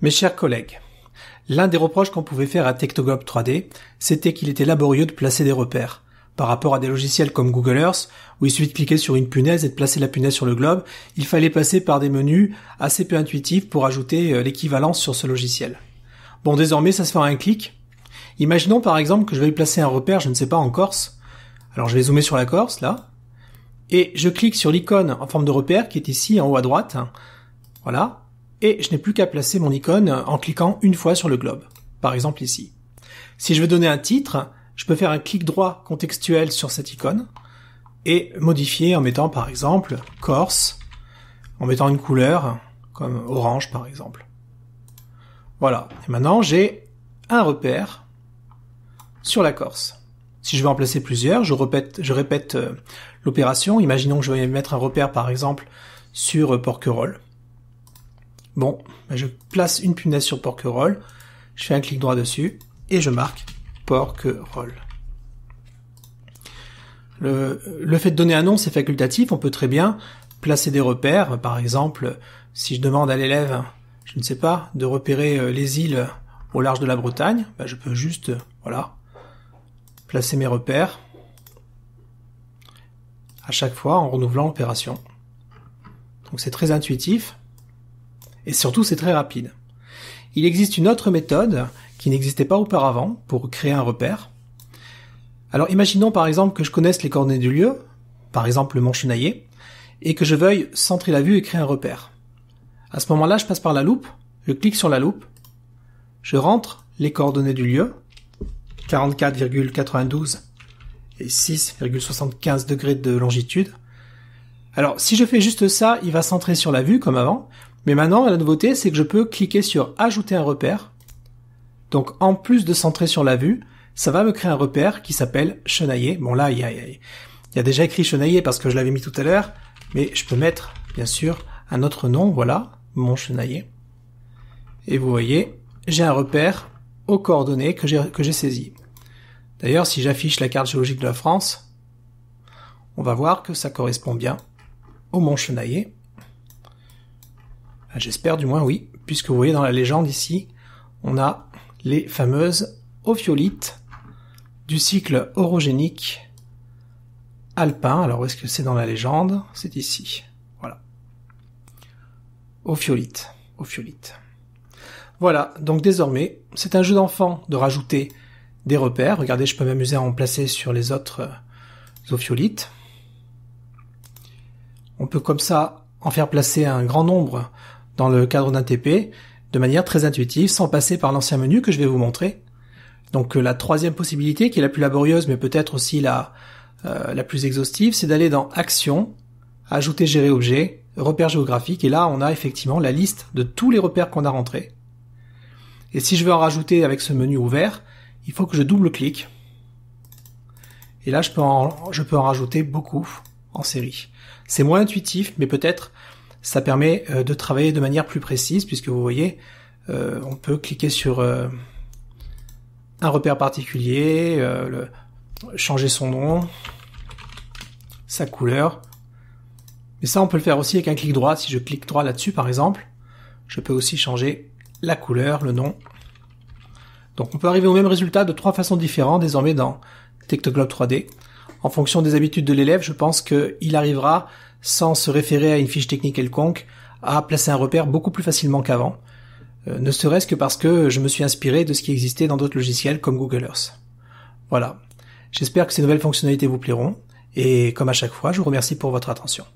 Mes chers collègues, l'un des reproches qu'on pouvait faire à Tectoglob 3D, c'était qu'il était laborieux de placer des repères. Par rapport à des logiciels comme Google Earth, où il suffit de cliquer sur une punaise et de placer la punaise sur le globe, il fallait passer par des menus assez peu intuitifs pour ajouter l'équivalence sur ce logiciel. Bon, désormais, ça se fait en un clic. Imaginons par exemple que je vais placer un repère, je ne sais pas, en Corse. Alors je vais zoomer sur la Corse, là. Et je clique sur l'icône en forme de repère qui est ici en haut à droite. Voilà. Et je n'ai plus qu'à placer mon icône en cliquant une fois sur le globe. Par exemple ici. Si je veux donner un titre, je peux faire un clic droit contextuel sur cette icône et modifier en mettant par exemple Corse, en mettant une couleur comme orange par exemple. Voilà. Et maintenant j'ai un repère sur la Corse. Si je veux en placer plusieurs, je répète l'opération. Imaginons que je vais mettre un repère par exemple sur Porquerolles. Bon, je place une punaise sur Porquerolles, je fais un clic droit dessus et je marque Porquerolles. Le fait de donner un nom, c'est facultatif. On peut très bien placer des repères. Par exemple, si je demande à l'élève, je ne sais pas, de repérer les îles au large de la Bretagne, je peux juste, voilà, placer mes repères à chaque fois en renouvelant l'opération. Donc c'est très intuitif. Et surtout, c'est très rapide. Il existe une autre méthode qui n'existait pas auparavant pour créer un repère. Alors, imaginons par exemple que je connaisse les coordonnées du lieu, par exemple le mont Chenaillé, et que je veuille centrer la vue et créer un repère. À ce moment-là, je passe par la loupe, je clique sur la loupe, je rentre les coordonnées du lieu, 44,92 et 6,75 degrés de longitude. Alors, si je fais juste ça, il va centrer sur la vue comme avant. Mais maintenant, la nouveauté, c'est que je peux cliquer sur ajouter un repère. Donc, en plus de centrer sur la vue, ça va me créer un repère qui s'appelle Chenaillé. Bon, là, il y a déjà écrit Chenaillé parce que je l'avais mis tout à l'heure, mais je peux mettre, bien sûr, un autre nom. Voilà, mon Chenaillé. Et vous voyez, j'ai un repère aux coordonnées que j'ai saisi. D'ailleurs, si j'affiche la carte géologique de la France, on va voir que ça correspond bien au mont Chenaillé. J'espère du moins oui, puisque vous voyez dans la légende ici, on a les fameuses ophiolites du cycle orogénique alpin. Alors où est-ce que c'est dans la légende? C'est ici. Voilà. Ophiolites. Voilà, donc désormais, c'est un jeu d'enfant de rajouter des repères. Regardez, je peux m'amuser à en placer sur les autres ophiolites. On peut comme ça en faire placer un grand nombre dans le cadre d'un TP, de manière très intuitive, sans passer par l'ancien menu que je vais vous montrer. Donc la troisième possibilité, qui est la plus laborieuse, mais peut-être aussi la plus exhaustive, c'est d'aller dans Action, Ajouter, Gérer objet, Repères géographiques, et là on a effectivement la liste de tous les repères qu'on a rentrés. Et si je veux en rajouter avec ce menu ouvert, il faut que je double-clique. Et là je peux en rajouter beaucoup en série. C'est moins intuitif, mais peut-être ça permet de travailler de manière plus précise, puisque vous voyez, on peut cliquer sur un repère particulier, changer son nom, sa couleur. Mais ça, on peut le faire aussi avec un clic droit. Si je clique droit là-dessus, par exemple, je peux aussi changer la couleur, le nom. Donc on peut arriver au même résultat de 3 façons différentes, désormais dans Tectoglob 3D. En fonction des habitudes de l'élève, je pense qu'il arrivera, sans se référer à une fiche technique quelconque, à placer un repère beaucoup plus facilement qu'avant, ne serait-ce que parce que je me suis inspiré de ce qui existait dans d'autres logiciels comme Google Earth. Voilà. J'espère que ces nouvelles fonctionnalités vous plairont, et comme à chaque fois, je vous remercie pour votre attention.